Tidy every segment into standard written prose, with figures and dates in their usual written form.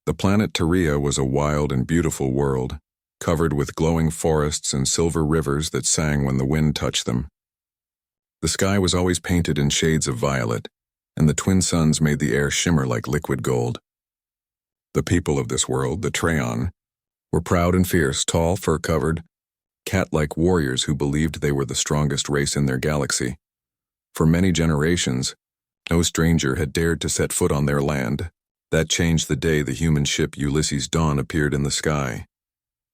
The planet Terea was a wild and beautiful world, covered with glowing forests and silver rivers that sang when the wind touched them. The sky was always painted in shades of violet, and the twin suns made the air shimmer like liquid gold. The people of this world, the Treon, were proud and fierce, tall, fur-covered, cat-like warriors who believed they were the strongest race in their galaxy. For many generations, no stranger had dared to set foot on their land. That changed the day the human ship Ulysses Dawn appeared in the sky.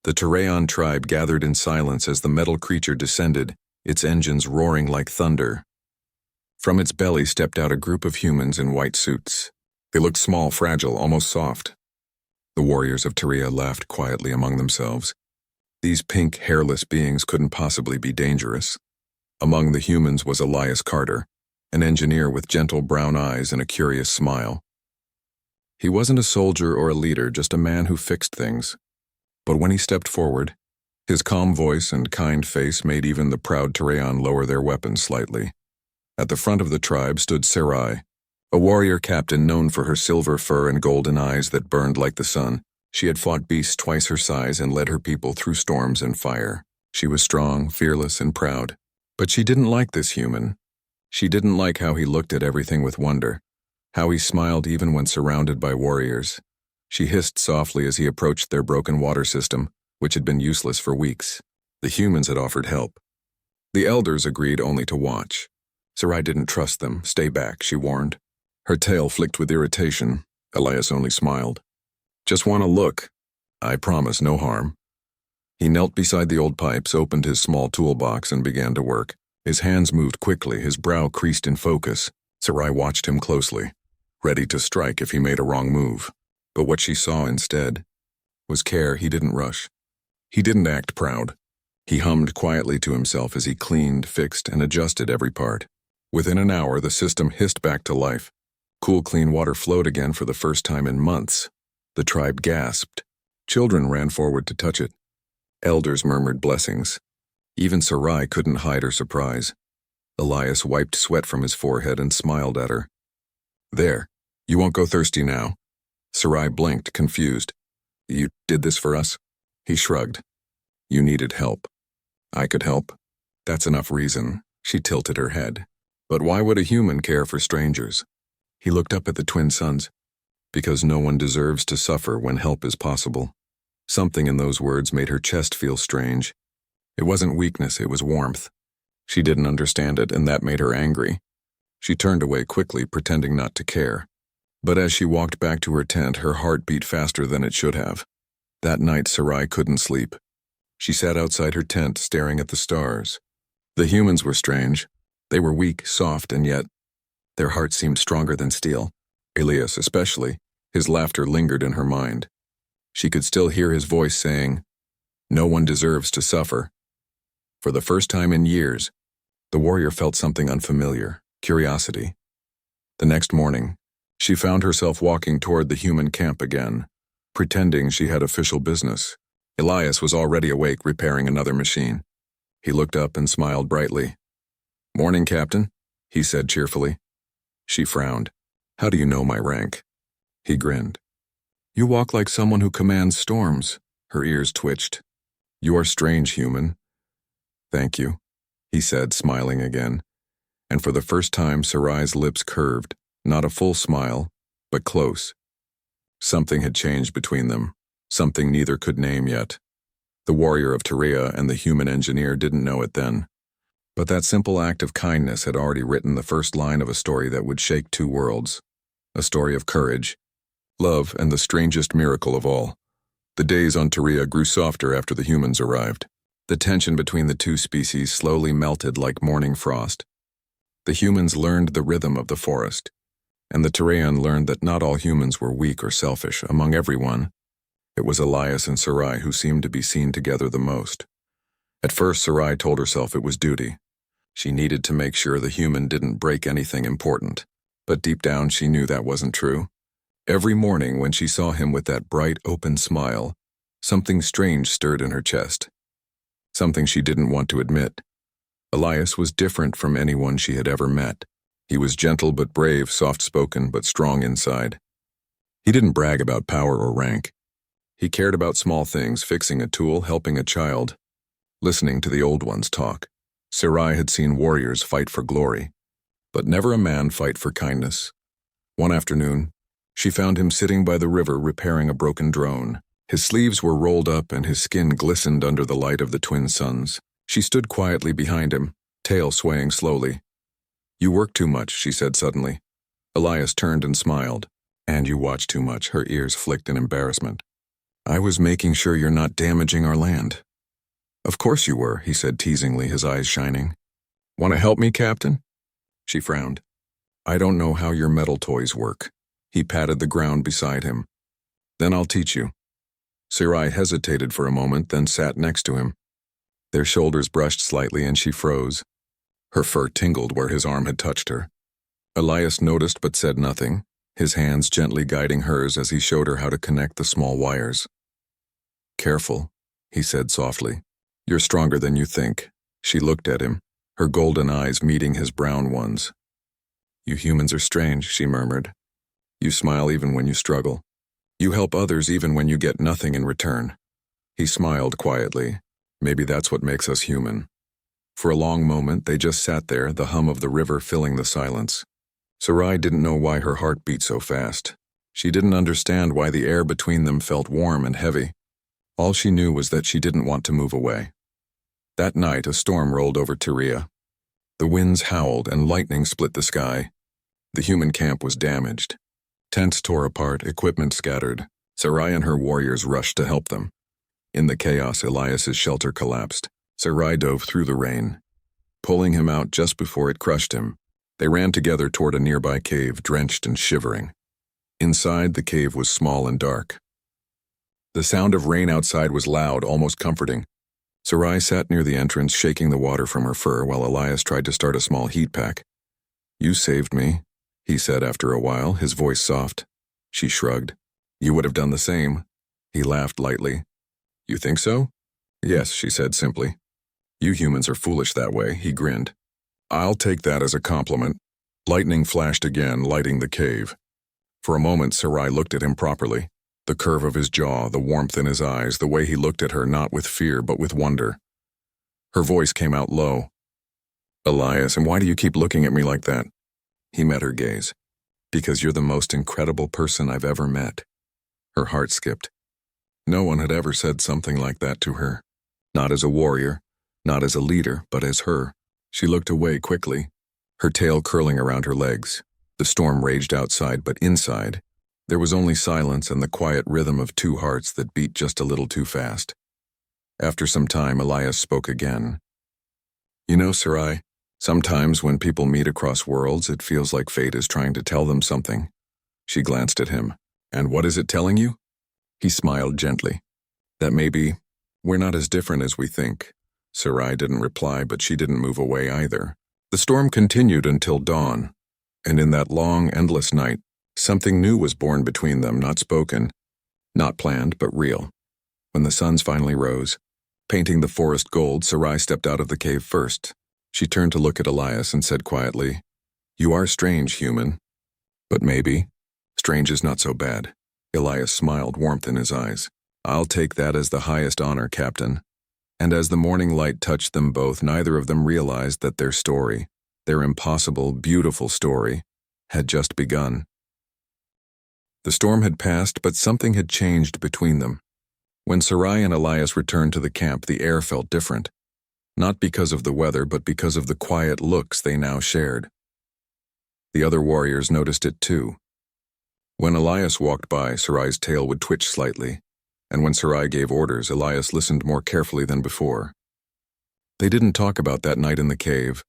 The Tereon tribe gathered in silence as the metal creature descended, its engines roaring like thunder. From its belly stepped out a group of humans in white suits. They looked small, fragile, almost soft. The warriors of Terea laughed quietly among themselves. These pink, hairless beings couldn't possibly be dangerous. Among the humans was Elias Carter, an engineer with gentle brown eyes and a curious smile. He wasn't a soldier or a leader, just a man who fixed things. But when he stepped forward, his calm voice and kind face made even the proud Tereon lower their weapons slightly. At the front of the tribe stood Sarai, a warrior captain known for her silver fur and golden eyes that burned like the sun. She had fought beasts twice her size and led her people through storms and fire. She was strong, fearless, and proud. But she didn't like this human. She didn't like how he looked at everything with wonder, how he smiled even when surrounded by warriors. She hissed softly as he approached their broken water system, which had been useless for weeks. The humans had offered help. The elders agreed only to watch. Sarai didn't trust them. Stay back, she warned. Her tail flicked with irritation. Elias only smiled. Just want to look. I promise no harm. He knelt beside the old pipes, opened his small toolbox, and began to work. His hands moved quickly, his brow creased in focus. Sarai watched him closely, ready to strike if he made a wrong move. But what she saw instead was care. He didn't rush. He didn't act proud. He hummed quietly to himself as he cleaned, fixed, and adjusted every part. Within an hour, the system hissed back to life. Cool, clean water flowed again for the first time in months. The tribe gasped. Children ran forward to touch it. Elders murmured blessings. Even Sarai couldn't hide her surprise. Elias wiped sweat from his forehead and smiled at her. There, you won't go thirsty now. Sarai blinked, confused. You did this for us? He shrugged. You needed help. I could help. That's enough reason. She tilted her head. But why would a human care for strangers? He looked up at the twin suns. Because no one deserves to suffer when help is possible. Something in those words made her chest feel strange. It wasn't weakness, it was warmth. She didn't understand it, and that made her angry. She turned away quickly, pretending not to care. But as she walked back to her tent, her heart beat faster than it should have. That night, Sarai couldn't sleep. She sat outside her tent, staring at the stars. The humans were strange. They were weak, soft, and yet their hearts seemed stronger than steel. Elias especially. His laughter lingered in her mind. She could still hear his voice saying, "No one deserves to suffer." For the first time in years, the warrior felt something unfamiliar, curiosity. The next morning, she found herself walking toward the human camp again, pretending she had official business. Elias was already awake, repairing another machine. He looked up and smiled brightly. "Morning, Captain," he said cheerfully. She frowned. "How do you know my rank?" He grinned. "You walk like someone who commands storms." Her ears twitched. "You are strange, human." "Thank you," he said, smiling again. And for the first time, Sarai's lips curved, not a full smile, but close. Something had changed between them, something neither could name yet. The warrior of Terea and the human engineer didn't know it then. But that simple act of kindness had already written the first line of a story that would shake two worlds. A story of courage, love, and the strangest miracle of all. The days on Terea grew softer after the humans arrived. The tension between the two species slowly melted like morning frost. The humans learned the rhythm of the forest, and the Terean learned that not all humans were weak or selfish. Among everyone, it was Elias and Sarai who seemed to be seen together the most. At first, Sarai told herself it was duty. She needed to make sure the human didn't break anything important, but deep down she knew that wasn't true. Every morning when she saw him with that bright, open smile, something strange stirred in her chest. Something she didn't want to admit. Elias was different from anyone she had ever met. He was gentle but brave, soft-spoken but strong inside. He didn't brag about power or rank. He cared about small things, fixing a tool, helping a child, listening to the old ones talk. Sarai had seen warriors fight for glory, but never a man fight for kindness. One afternoon, she found him sitting by the river repairing a broken drone. His sleeves were rolled up and his skin glistened under the light of the twin suns. She stood quietly behind him, tail swaying slowly. "You work too much," she said suddenly. Elias turned and smiled. "And you watch too much," her ears flicked in embarrassment. "I was making sure you're not damaging our land." "Of course you were," he said teasingly, his eyes shining. "Want to help me, Captain?" She frowned. "I don't know how your metal toys work." He patted the ground beside him. "Then I'll teach you." Sarai hesitated for a moment, then sat next to him. Their shoulders brushed slightly and she froze. Her fur tingled where his arm had touched her. Elias noticed but said nothing, his hands gently guiding hers as he showed her how to connect the small wires. "Careful," he said softly. "You're stronger than you think." She looked at him, her golden eyes meeting his brown ones. "You humans are strange," she murmured. "You smile even when you struggle. You help others even when you get nothing in return." He smiled quietly. Maybe that's what makes us human. For a long moment, they just sat there, the hum of the river filling the silence. Sarai didn't know why her heart beat so fast. She didn't understand why the air between them felt warm and heavy. All she knew was that she didn't want to move away. That night, a storm rolled over Tyria. The winds howled and lightning split the sky. The human camp was damaged. Tents tore apart, equipment scattered. Sarai and her warriors rushed to help them. In the chaos, Elias's shelter collapsed. Sarai dove through the rain, pulling him out just before it crushed him. They ran together toward a nearby cave, drenched and shivering. Inside, the cave was small and dark. The sound of rain outside was loud, almost comforting. Sarai sat near the entrance, shaking the water from her fur while Elias tried to start a small heat pack. "You saved me," he said after a while, his voice soft. She shrugged. "You would have done the same." He laughed lightly. "You think so?" "Yes," she said simply. "You humans are foolish that way," he grinned. "I'll take that as a compliment." Lightning flashed again, lighting the cave. For a moment, Sarai looked at him properly. The curve of his jaw, the warmth in his eyes, the way he looked at her not with fear but with wonder. Her voice came out low. "Elias, and why do you keep looking at me like that?" He met her gaze. "Because you're the most incredible person I've ever met." Her heart skipped. No one had ever said something like that to her. Not as a warrior, not as a leader, but as her. She looked away quickly, her tail curling around her legs. The storm raged outside, but inside, there was only silence and the quiet rhythm of two hearts that beat just a little too fast. After some time, Elias spoke again. "You know, Sarai, sometimes when people meet across worlds, it feels like fate is trying to tell them something." She glanced at him. "And what is it telling you?" He smiled gently. "That maybe we're not as different as we think." Sarai didn't reply, but she didn't move away either. The storm continued until dawn, and in that long, endless night, something new was born between them, not spoken, not planned, but real. When the suns finally rose, painting the forest gold, Sarai stepped out of the cave first. She turned to look at Elias and said quietly, "You are strange, human. But maybe strange is not so bad." Elias smiled, warmth in his eyes. "I'll take that as the highest honor, Captain." And as the morning light touched them both, neither of them realized that their story, their impossible, beautiful story, had just begun. The storm had passed, but something had changed between them. When Sarai and Elias returned to the camp, the air felt different. Not because of the weather, but because of the quiet looks they now shared. The other warriors noticed it too. When Elias walked by, Sarai's tail would twitch slightly, and when Sarai gave orders, Elias listened more carefully than before. They didn't talk about that night in the cave,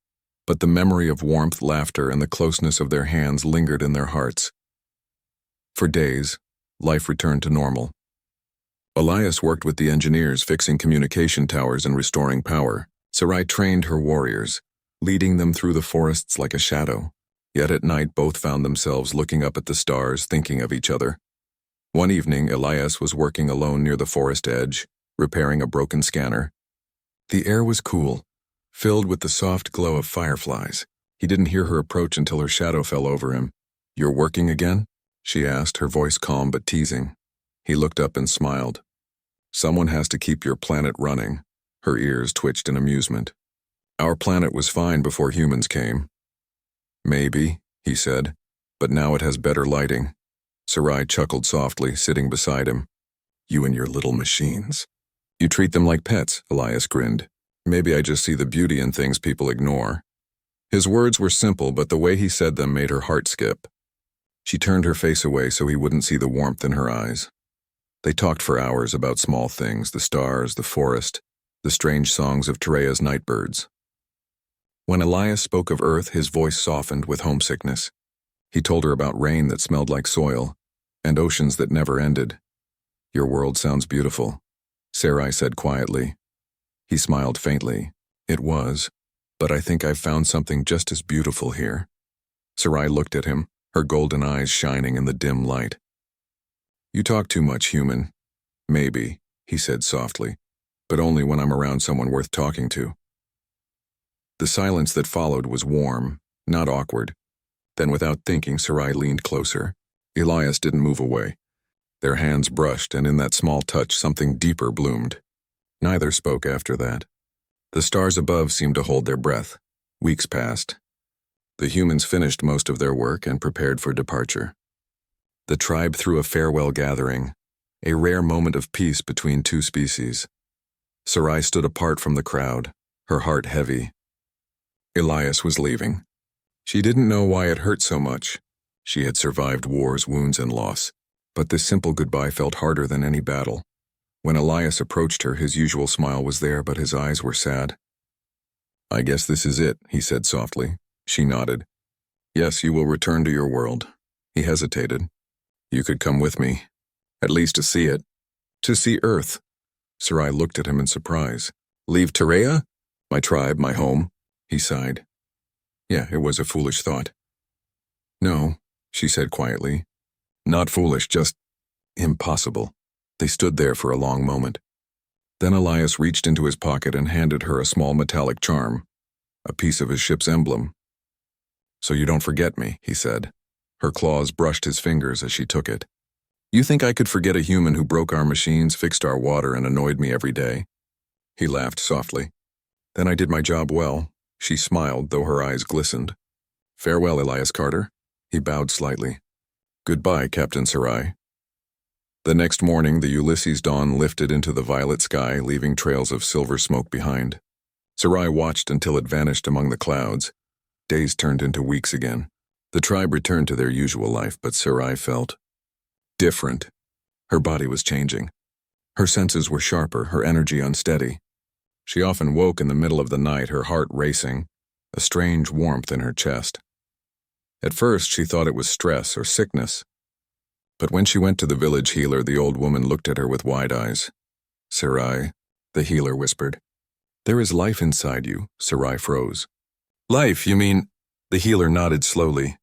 but the memory of warmth, laughter, and the closeness of their hands lingered in their hearts. For days, life returned to normal. Elias worked with the engineers, fixing communication towers and restoring power. Sarai trained her warriors, leading them through the forests like a shadow. Yet at night, both found themselves looking up at the stars, thinking of each other. One evening, Elias was working alone near the forest edge, repairing a broken scanner. The air was cool, filled with the soft glow of fireflies. He didn't hear her approach until her shadow fell over him. "You're working again?" she asked, her voice calm but teasing. He looked up and smiled. Someone has to keep your planet running. Her ears twitched in amusement. Our planet was fine before humans came. Maybe, he said, but now it has better lighting. Sarai chuckled softly, sitting beside him. You and your little machines. You treat them like pets, Elias grinned. Maybe I just see the beauty in things people ignore. His words were simple, but the way he said them made her heart skip. She turned her face away so he wouldn't see the warmth in her eyes. They talked for hours about small things, the stars, the forest, the strange songs of Terea's nightbirds. When Elias spoke of Earth, his voice softened with homesickness. He told her about rain that smelled like soil, and oceans that never ended. Your world sounds beautiful, Sarai said quietly. He smiled faintly. It was, but I think I've found something just as beautiful here. Sarai looked at him, her golden eyes shining in the dim light. You talk too much, human. Maybe, he said softly, but only when I'm around someone worth talking to. The silence that followed was warm, not awkward. Then without thinking, Sarai leaned closer. Elias didn't move away. Their hands brushed, and in that small touch something deeper bloomed. Neither spoke after that. The stars above seemed to hold their breath. Weeks passed. The humans finished most of their work and prepared for departure. The tribe threw a farewell gathering, a rare moment of peace between two species. Sarai stood apart from the crowd, her heart heavy. Elias was leaving. She didn't know why it hurt so much. She had survived wars, wounds, and loss, but this simple goodbye felt harder than any battle. When Elias approached her, his usual smile was there, but his eyes were sad. I guess this is it, he said softly. She nodded. Yes, you will return to your world. He hesitated. You could come with me, at least to see it. To see Earth. Sarai looked at him in surprise. Leave Terea? My tribe, my home? He sighed. Yeah, it was a foolish thought. No, she said quietly. Not foolish, just impossible. They stood there for a long moment. Then Elias reached into his pocket and handed her a small metallic charm, a piece of his ship's emblem. So you don't forget me, he said. Her claws brushed his fingers as she took it. You think I could forget a human who broke our machines, fixed our water, and annoyed me every day? He laughed softly. Then I did my job well. She smiled, though her eyes glistened. Farewell, Elias Carter. He bowed slightly. Goodbye, Captain Sarai. The next morning, the Ulysses dawn lifted into the violet sky, leaving trails of silver smoke behind. Sarai watched until it vanished among the clouds. Days turned into weeks again. The tribe returned to their usual life, but Sarai felt different. Her body was changing. Her senses were sharper, her energy unsteady. She often woke in the middle of the night, her heart racing, a strange warmth in her chest. At first, she thought it was stress or sickness. But when she went to the village healer, the old woman looked at her with wide eyes. Sarai, the healer whispered. There is life inside you, Sarai froze. Life, you mean? The healer nodded slowly.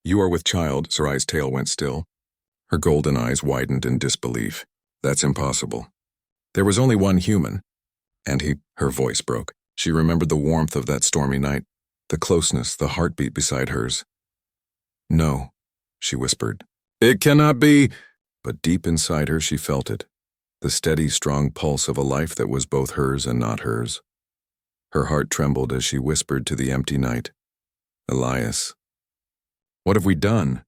You are with child, Sarai's tail went still. Her golden eyes widened in disbelief. That's impossible. There was only one human. And her voice broke. She remembered the warmth of that stormy night, the closeness, the heartbeat beside hers. No, she whispered. It cannot be. But deep inside her she felt it, the steady, strong pulse of a life that was both hers and not hers. Her heart trembled as she whispered to the empty night. Elias. What have we done?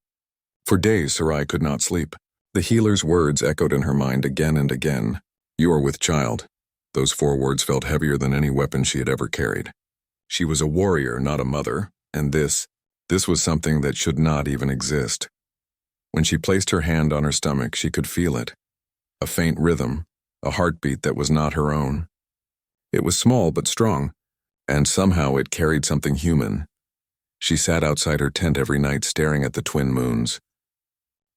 For days Sarai could not sleep. The healer's words echoed in her mind again and again. You are with child. Those 4 words felt heavier than any weapon she had ever carried. She was a warrior, not a mother, and this was something that should not even exist. When she placed her hand on her stomach, she could feel it. A faint rhythm, a heartbeat that was not her own. It was small but strong, and somehow it carried something human. She sat outside her tent every night staring at the twin moons.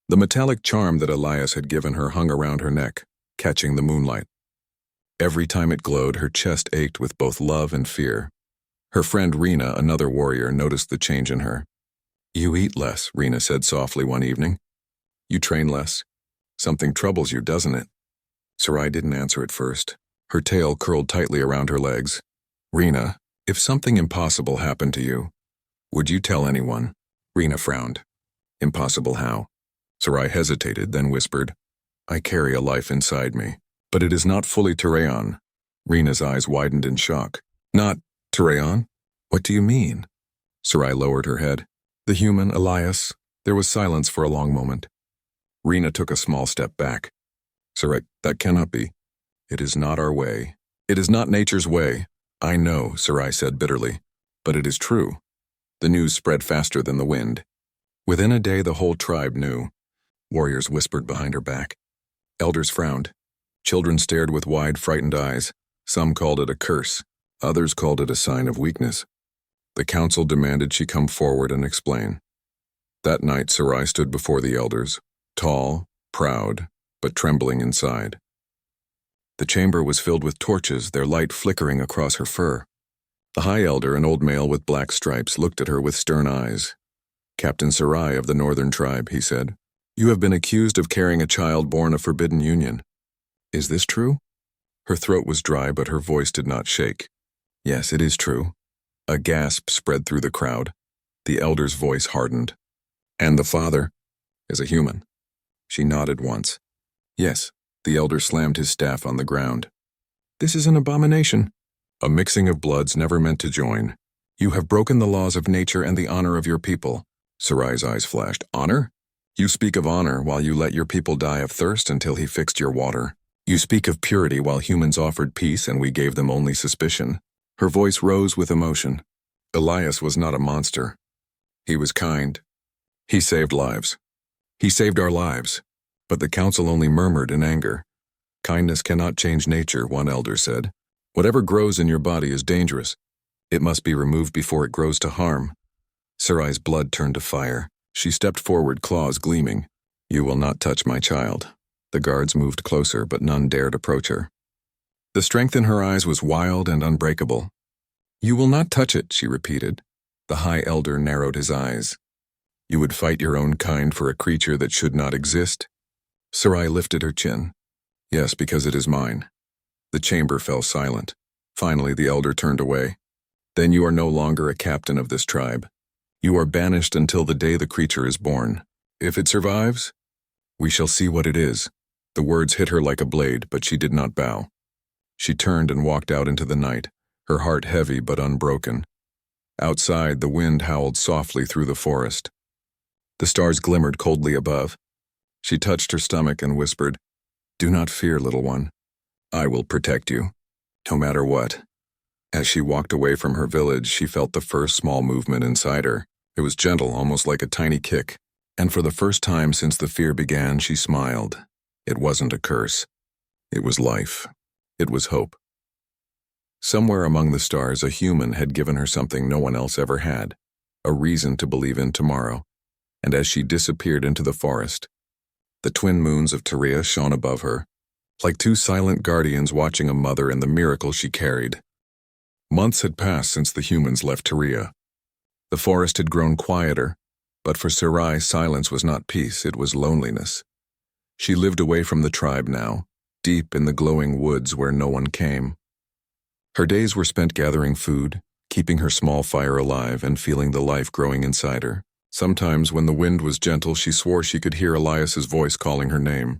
The metallic charm that Elias had given her hung around her neck, catching the moonlight. Every time it glowed, her chest ached with both love and fear. Her friend Rena, another warrior, noticed the change in her. You eat less, Rena said softly one evening. You train less. Something troubles you, doesn't it? Sarai didn't answer at first. Her tail curled tightly around her legs. Rena, if something impossible happened to you, would you tell anyone? Rena frowned. Impossible how? Sarai hesitated, then whispered, I carry a life inside me, but it is not fully Tereon. Rena's eyes widened in shock. Not Tereon? What do you mean? Sarai lowered her head. The human, Elias. There was silence for a long moment. Rena took a small step back. Sarai, that cannot be. It is not our way. It is not nature's way. I know, Sarai said bitterly, but it is true. The news spread faster than the wind. Within a day, the whole tribe knew. Warriors whispered behind her back. Elders frowned. Children stared with wide, frightened eyes. Some called it a curse. Others called it a sign of weakness. The council demanded she come forward and explain. That night, Sarai stood before the elders, tall, proud, but trembling inside. The chamber was filled with torches, their light flickering across her fur. The high elder, an old male with black stripes, looked at her with stern eyes. Captain Sarai of the northern tribe, he said, you have been accused of carrying a child born of forbidden union. Is this true? Her throat was dry, but her voice did not shake. Yes, it is true. A gasp spread through the crowd. The elder's voice hardened. And the father is a human. She nodded once. Yes, the elder slammed his staff on the ground. This is an abomination. A mixing of bloods never meant to join. You have broken the laws of nature and the honor of your people. Sarai's eyes flashed. Honor? You speak of honor while you let your people die of thirst until he fixed your water. You speak of purity while humans offered peace and we gave them only suspicion. Her voice rose with emotion. Elias was not a monster. He was kind. He saved lives. He saved our lives. But the council only murmured in anger. Kindness cannot change nature, one elder said. Whatever grows in your body is dangerous. It must be removed before it grows to harm. Sarai's blood turned to fire. She stepped forward, claws gleaming. You will not touch my child. The guards moved closer, but none dared approach her. The strength in her eyes was wild and unbreakable. You will not touch it, she repeated. The high elder narrowed his eyes. You would fight your own kind for a creature that should not exist? Sarai lifted her chin. Yes, because it is mine. The chamber fell silent. Finally, the elder turned away. Then you are no longer a captain of this tribe. You are banished until the day the creature is born. If it survives, we shall see what it is. The words hit her like a blade, but she did not bow. She turned and walked out into the night, her heart heavy but unbroken. Outside, the wind howled softly through the forest. The stars glimmered coldly above. She touched her stomach and whispered, Do not fear, little one. I will protect you, no matter what. As she walked away from her village, she felt the first small movement inside her. It was gentle, almost like a tiny kick, and for the first time since the fear began, she smiled. It wasn't a curse. It was life. It was hope. Somewhere among the stars, a human had given her something no one else ever had, a reason to believe in tomorrow. And as she disappeared into the forest, the twin moons of Terea shone above her, like two silent guardians watching a mother and the miracle she carried. Months had passed since the humans left Terea. The forest had grown quieter, but for Sarai, silence was not peace, it was loneliness. She lived away from the tribe now, deep in the glowing woods where no one came. Her days were spent gathering food, keeping her small fire alive and feeling the life growing inside her. Sometimes when the wind was gentle, she swore she could hear Elias's voice calling her name.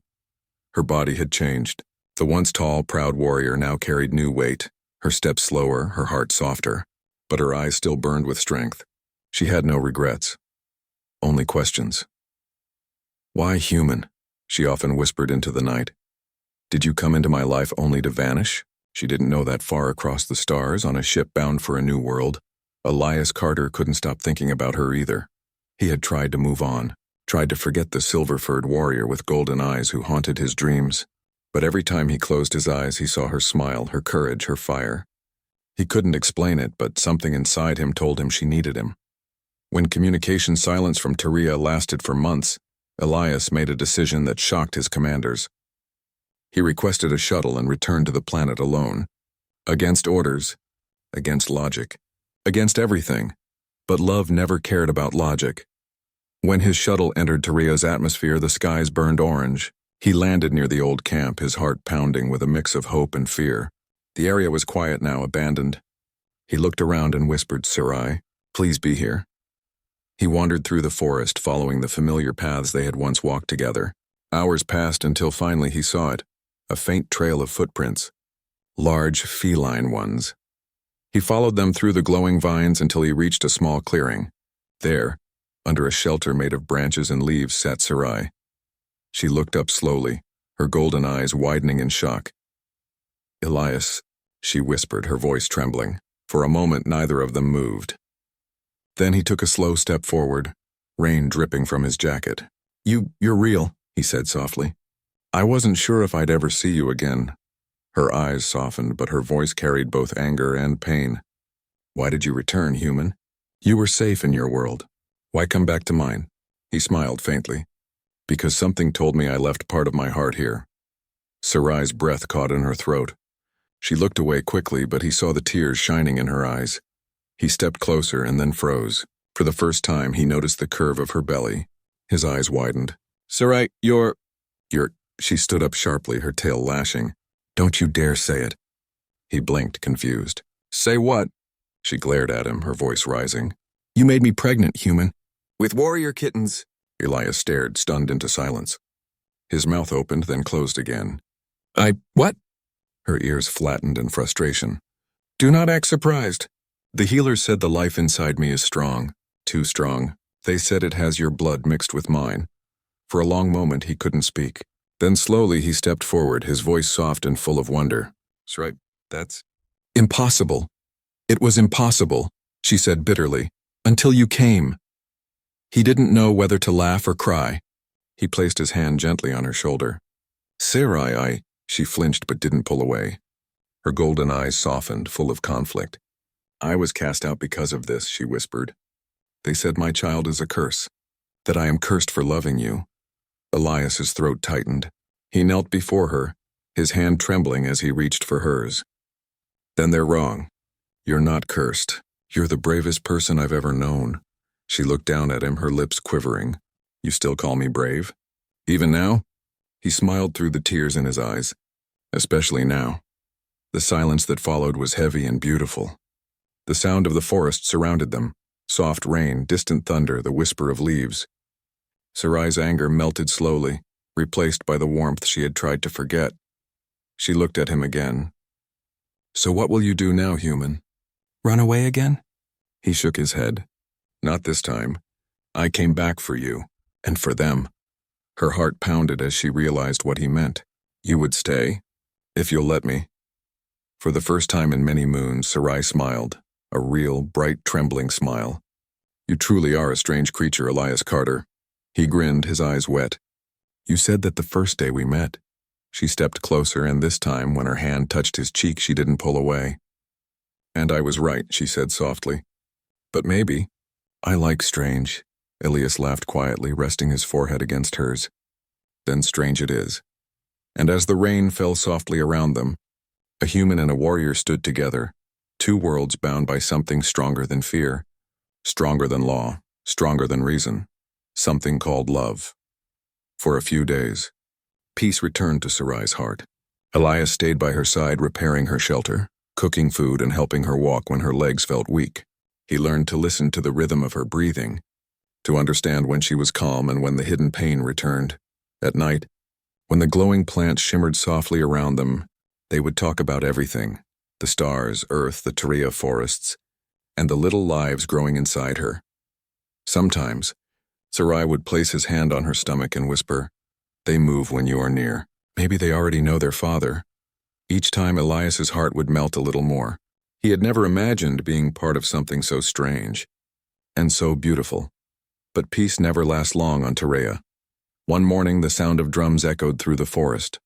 Her body had changed. The once tall, proud warrior now carried new weight, her steps slower, her heart softer, but her eyes still burned with strength. She had no regrets, only questions. Why human? She often whispered into the night. Did you come into my life only to vanish? She didn't know that far across the stars, on a ship bound for a new world, Elias Carter couldn't stop thinking about her either. He had tried to move on, tried to forget the silver-furred warrior with golden eyes who haunted his dreams. But every time he closed his eyes, he saw her smile, her courage, her fire. He couldn't explain it, but something inside him told him she needed him. When communication silence from Terea lasted for months, Elias made a decision that shocked his commanders. He requested a shuttle and returned to the planet alone. Against orders, against logic, against everything. But love never cared about logic. When his shuttle entered Terea's atmosphere, the skies burned orange. He landed near the old camp, his heart pounding with a mix of hope and fear. The area was quiet now, abandoned. He looked around and whispered, Sarai, please be here. He wandered through the forest, following the familiar paths they had once walked together. Hours passed until finally he saw it, a faint trail of footprints, large feline ones. He followed them through the glowing vines until he reached a small clearing. There, under a shelter made of branches and leaves, sat Sarai. She looked up slowly, her golden eyes widening in shock. "Elias," she whispered, her voice trembling. For a moment, neither of them moved. Then he took a slow step forward, rain dripping from his jacket. You're real," he said softly. "I wasn't sure if I'd ever see you again." Her eyes softened, but her voice carried both anger and pain. "Why did you return, human? You were safe in your world. Why come back to mine?" He smiled faintly. "Because something told me I left part of my heart here." Sarai's breath caught in her throat. She looked away quickly, but he saw the tears shining in her eyes. He stepped closer and then froze. For the first time, he noticed the curve of her belly. His eyes widened. "Sarai, you're..." She stood up sharply, her tail lashing. "Don't you dare say it." He blinked, confused. "Say what?" She glared at him, her voice rising. "You made me pregnant, human." "With warrior kittens." Elias stared, stunned into silence. His mouth opened, then closed again. What?" Her ears flattened in frustration. "Do not act surprised. The healers said the life inside me is strong, too strong. They said it has your blood mixed with mine." For a long moment he couldn't speak. Then slowly he stepped forward, his voice soft and full of wonder. "Sarai, that's..." "Impossible. It was impossible," she said bitterly, "until you came." He didn't know whether to laugh or cry. He placed his hand gently on her shoulder. "Sarai, She flinched but didn't pull away. Her golden eyes softened, full of conflict. "I was cast out because of this," she whispered. "They said my child is a curse, that I am cursed for loving you." Elias's throat tightened. He knelt before her, his hand trembling as he reached for hers. "Then they're wrong. You're not cursed. You're the bravest person I've ever known." She looked down at him, her lips quivering. "You still call me brave? Even now?" He smiled through the tears in his eyes. "Especially now." The silence that followed was heavy and beautiful. The sound of the forest surrounded them. Soft rain, distant thunder, the whisper of leaves. Sarai's anger melted slowly, replaced by the warmth she had tried to forget. She looked at him again. "So what will you do now, human? Run away again?" He shook his head. "Not this time. I came back for you, and for them." Her heart pounded as she realized what he meant. "You would stay, if you'll let me." For the first time in many moons, Sarai smiled, a real, bright, trembling smile. "You truly are a strange creature, Elias Carter." He grinned, his eyes wet. "You said that the first day we met." She stepped closer, and this time, when her hand touched his cheek, she didn't pull away. "And I was right," she said softly. "But maybe." "I like strange." Elias laughed quietly, resting his forehead against hers. "Then strange it is." And as the rain fell softly around them, a human and a warrior stood together, two worlds bound by something stronger than fear, stronger than law, stronger than reason, something called love. For a few days, peace returned to Sarai's heart. Elias stayed by her side, repairing her shelter, cooking food and helping her walk when her legs felt weak. He learned to listen to the rhythm of her breathing, to understand when she was calm and when the hidden pain returned. At night, when the glowing plants shimmered softly around them, they would talk about everything: the stars, earth, the Terea forests, and the little lives growing inside her. Sometimes, Sarai would place his hand on her stomach and whisper, "They move when you are near. Maybe they already know their father." Each time, Elias's heart would melt a little more. He had never imagined being part of something so strange and so beautiful. But peace never lasts long on Terea. One morning, the sound of drums echoed through the forest.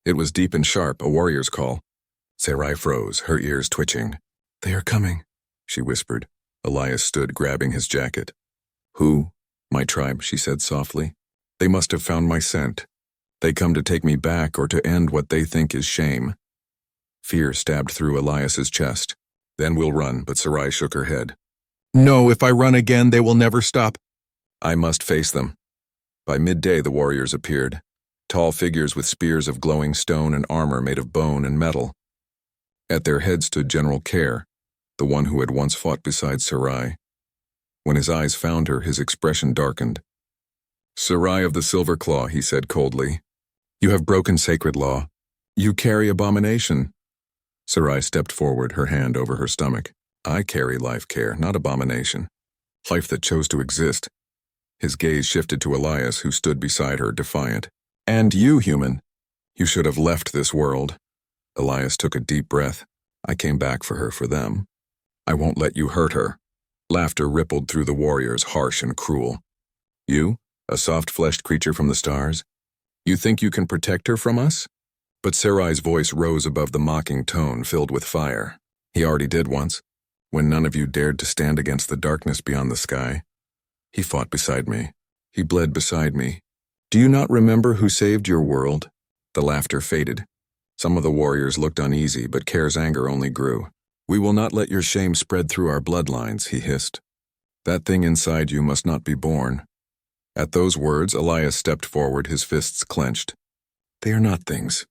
It was deep and sharp, a warrior's call. Sarai froze, her ears twitching. "They are coming," she whispered. Elias stood, grabbing his jacket. "Who?" "My tribe," she said softly. "They must have found my scent. They come to take me back or to end what they think is shame." Fear stabbed through Elias's chest. "Then we'll run," but Sarai shook her head. "No, if I run again, they will never stop." "I must face them." By midday, the warriors appeared, tall figures with spears of glowing stone and armor made of bone and metal. At their head stood General Care, the one who had once fought beside Sarai. When his eyes found her, his expression darkened. "Sarai of the Silver Claw," he said coldly. "You have broken sacred law. You carry abomination." Sarai stepped forward, her hand over her stomach. "I carry life care, not abomination. Life that chose to exist." His gaze shifted to Elias, who stood beside her, defiant. "And you, human. You should have left this world." Elias took a deep breath. "I came back for her, for them. I won't let you hurt her." Laughter rippled through the warriors, harsh and cruel. "You, a soft-fleshed creature from the stars? You think you can protect her from us?" But Sarai's voice rose above the mocking tone, filled with fire. "He already did once, when none of you dared to stand against the darkness beyond the sky. He fought beside me. He bled beside me. Do you not remember who saved your world?" The laughter faded. Some of the warriors looked uneasy, but Kair's anger only grew. "We will not let your shame spread through our bloodlines," he hissed. "That thing inside you must not be born." At those words, Elias stepped forward, his fists clenched. "They are not things.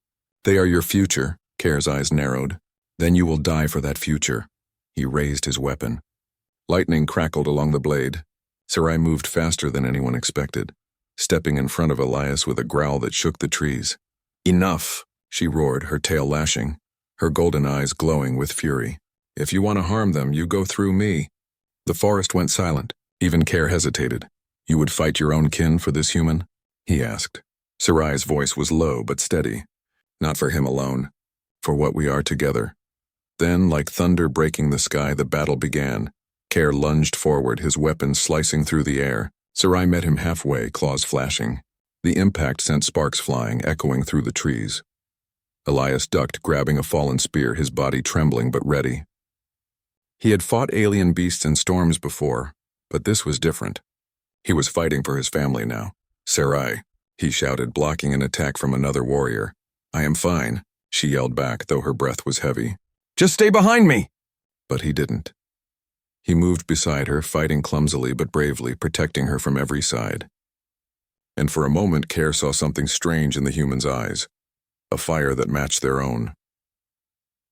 They are your future." Kair's eyes narrowed. "Then you will die for that future." He raised his weapon. Lightning crackled along the blade. Sarai moved faster than anyone expected, stepping in front of Elias with a growl that shook the trees. "Enough!" she roared, her tail lashing, her golden eyes glowing with fury. "If you want to harm them, you go through me." The forest went silent. Even Kair hesitated. "You would fight your own kin for this human?" he asked. Sarai's voice was low but steady. "Not for him alone. For what we are together." Then, like thunder breaking the sky, the battle began. Kair lunged forward, his weapon slicing through the air. Sarai met him halfway, claws flashing. The impact sent sparks flying, echoing through the trees. Elias ducked, grabbing a fallen spear, his body trembling but ready. He had fought alien beasts in storms before, but this was different. He was fighting for his family now. "Sarai," he shouted, blocking an attack from another warrior. "I am fine," she yelled back, though her breath was heavy. "Just stay behind me!" But he didn't. He moved beside her, fighting clumsily but bravely, protecting her from every side. And for a moment, Kair saw something strange in the human's eyes, a fire that matched their own.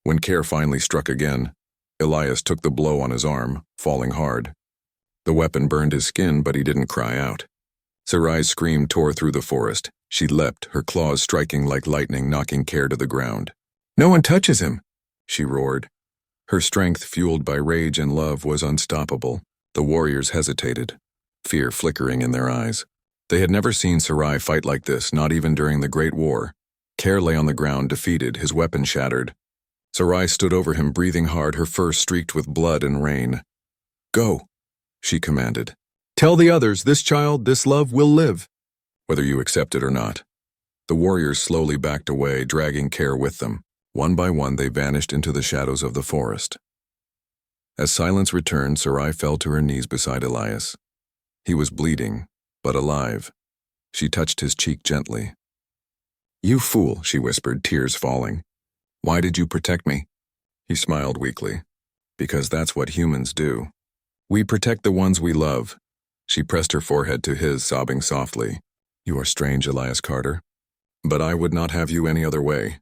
When Kair finally struck again, Elias took the blow on his arm, falling hard. The weapon burned his skin, but he didn't cry out. Sarai's scream tore through the forest. She leapt, her claws striking like lightning, knocking Kair to the ground. "No one touches him!" she roared. Her strength, fueled by rage and love, was unstoppable. The warriors hesitated, fear flickering in their eyes. They had never seen Sarai fight like this, not even during the Great War. Kair lay on the ground, defeated, his weapon shattered. Sarai stood over him, breathing hard, her fur streaked with blood and rain. "Go," she commanded. "Tell the others this child, this love, will live, whether you accept it or not." The warriors slowly backed away, dragging Kair with them. One by one, they vanished into the shadows of the forest. As silence returned, Sarai fell to her knees beside Elias. He was bleeding, but alive. She touched his cheek gently. "You fool," she whispered, tears falling. "Why did you protect me?" He smiled weakly. "Because that's what humans do. We protect the ones we love." She pressed her forehead to his, sobbing softly. "You are strange, Elias Carter. But I would not have you any other way."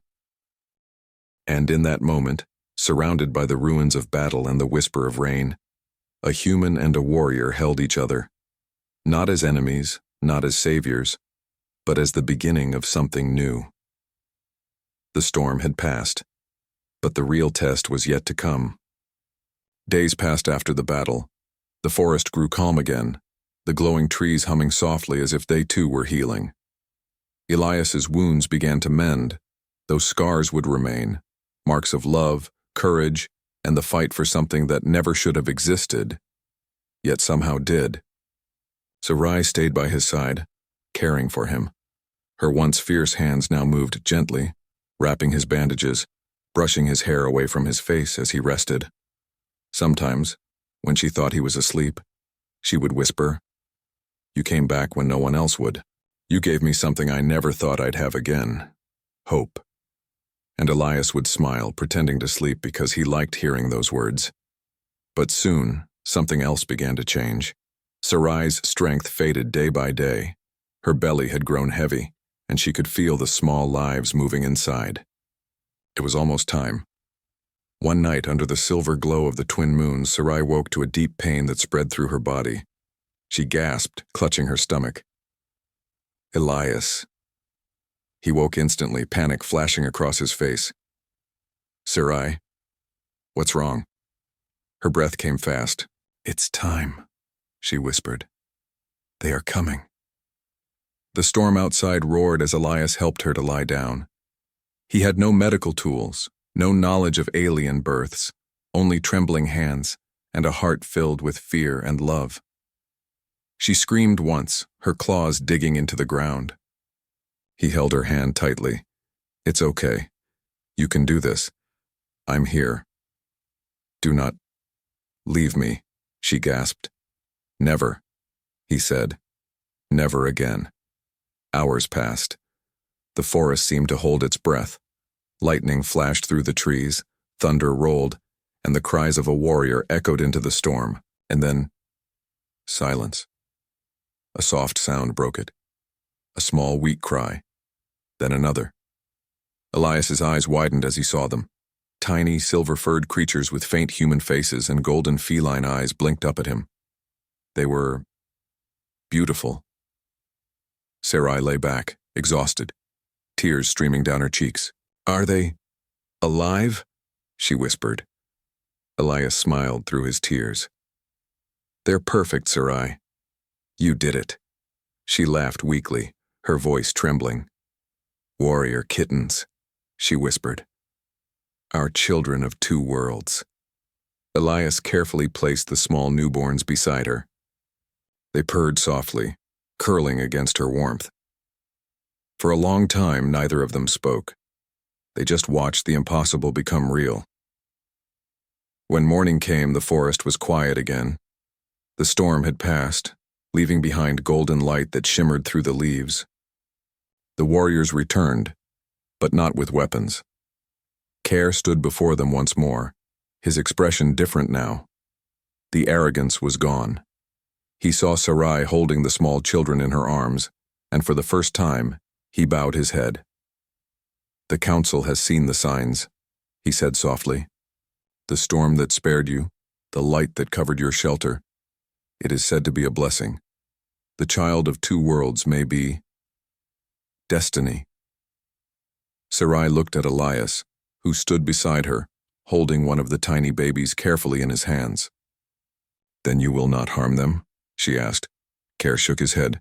And in that moment, surrounded by the ruins of battle and the whisper of rain, a human and a warrior held each other. Not as enemies, not as saviors, but as the beginning of something new. The storm had passed, but the real test was yet to come. Days passed after the battle. The forest grew calm again, the glowing trees humming softly as if they too were healing. Elias's wounds began to mend, though scars would remain, marks of love, courage, and the fight for something that never should have existed, yet somehow did. Sarai stayed by his side, caring for him. Her once fierce hands now moved gently, wrapping his bandages, brushing his hair away from his face as he rested. Sometimes, when she thought he was asleep, she would whisper, "You came back when no one else would. You gave me something I never thought I'd have again. Hope." And Elias would smile, pretending to sleep because he liked hearing those words. But soon, something else began to change. Sarai's strength faded day by day. Her belly had grown heavy, and she could feel the small lives moving inside. It was almost time. One night, under the silver glow of the twin moons, Sarai woke to a deep pain that spread through her body. She gasped, clutching her stomach. Elias. He woke instantly, panic flashing across his face. Sarai, what's wrong? Her breath came fast. It's time, she whispered. They are coming. The storm outside roared as Elias helped her to lie down. He had no medical tools, no knowledge of alien births, only trembling hands and a heart filled with fear and love. She screamed once, her claws digging into the ground. He held her hand tightly. It's okay. You can do this. I'm here. Do not leave me, she gasped. Never, he said. Never again. Hours passed. The forest seemed to hold its breath. Lightning flashed through the trees, thunder rolled, and the cries of a warrior echoed into the storm. And then, silence. A soft sound broke it. A small, weak cry. Then another. Elias's eyes widened as he saw them. Tiny, silver-furred creatures with faint human faces and golden feline eyes blinked up at him. They were beautiful. Sarai lay back, exhausted, tears streaming down her cheeks. Are they alive? She whispered. Elias smiled through his tears. They're perfect, Sarai. You did it. She laughed weakly, her voice trembling. Warrior kittens, she whispered. Our children of two worlds. Elias carefully placed the small newborns beside her. They purred softly, curling against her warmth. For a long time, neither of them spoke. They just watched the impossible become real. When morning came, the forest was quiet again. The storm had passed, leaving behind golden light that shimmered through the leaves. The warriors returned, but not with weapons. Care stood before them once more, his expression different now. The arrogance was gone. He saw Sarai holding the small children in her arms, and for the first time, he bowed his head. The council has seen the signs, he said softly. The storm that spared you, the light that covered your shelter. It is said to be a blessing. The child of two worlds may be destiny. Sarai looked at Elias, who stood beside her, holding one of the tiny babies carefully in his hands. Then you will not harm them? She asked. Care shook his head.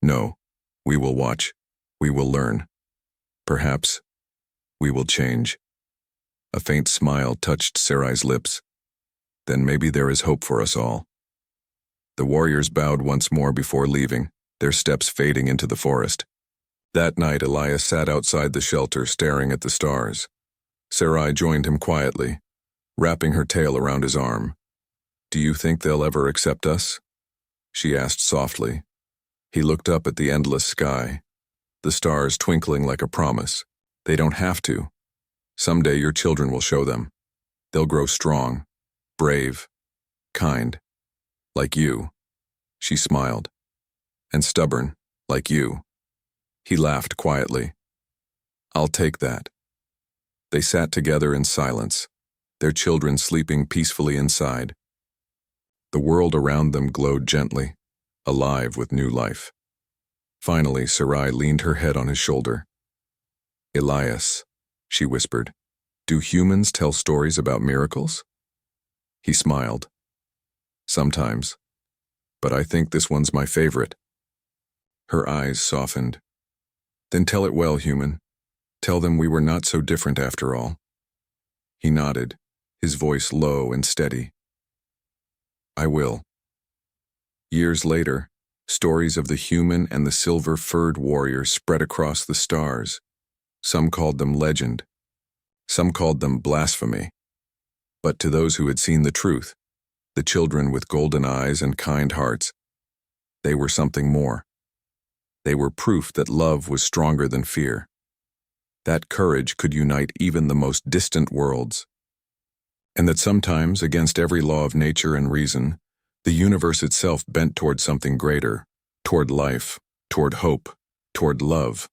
No, we will watch. We will learn. Perhaps we will change. A faint smile touched Sarai's lips. Then maybe there is hope for us all. The warriors bowed once more before leaving, their steps fading into the forest. That night, Elias sat outside the shelter staring at the stars. Sarai joined him quietly, wrapping her tail around his arm. Do you think they'll ever accept us? She asked softly. He looked up at the endless sky, the stars twinkling like a promise. They don't have to. Someday your children will show them. They'll grow strong, brave, kind, like you. She smiled. And stubborn, like you. He laughed quietly. I'll take that. They sat together in silence, their children sleeping peacefully inside. The world around them glowed gently, alive with new life. Finally, Sarai leaned her head on his shoulder. Elias, she whispered, do humans tell stories about miracles? He smiled. Sometimes, but I think this one's my favorite. Her eyes softened. Then tell it well, human. Tell them we were not so different after all. He nodded, his voice low and steady. I will. Years later, stories of the human and the silver-furred warrior spread across the stars. Some called them legend. Some called them blasphemy. But to those who had seen the truth, the children with golden eyes and kind hearts, they were something more. They were proof that love was stronger than fear. That courage could unite even the most distant worlds. And that sometimes, against every law of nature and reason, the universe itself bent toward something greater, toward life, toward hope, toward love.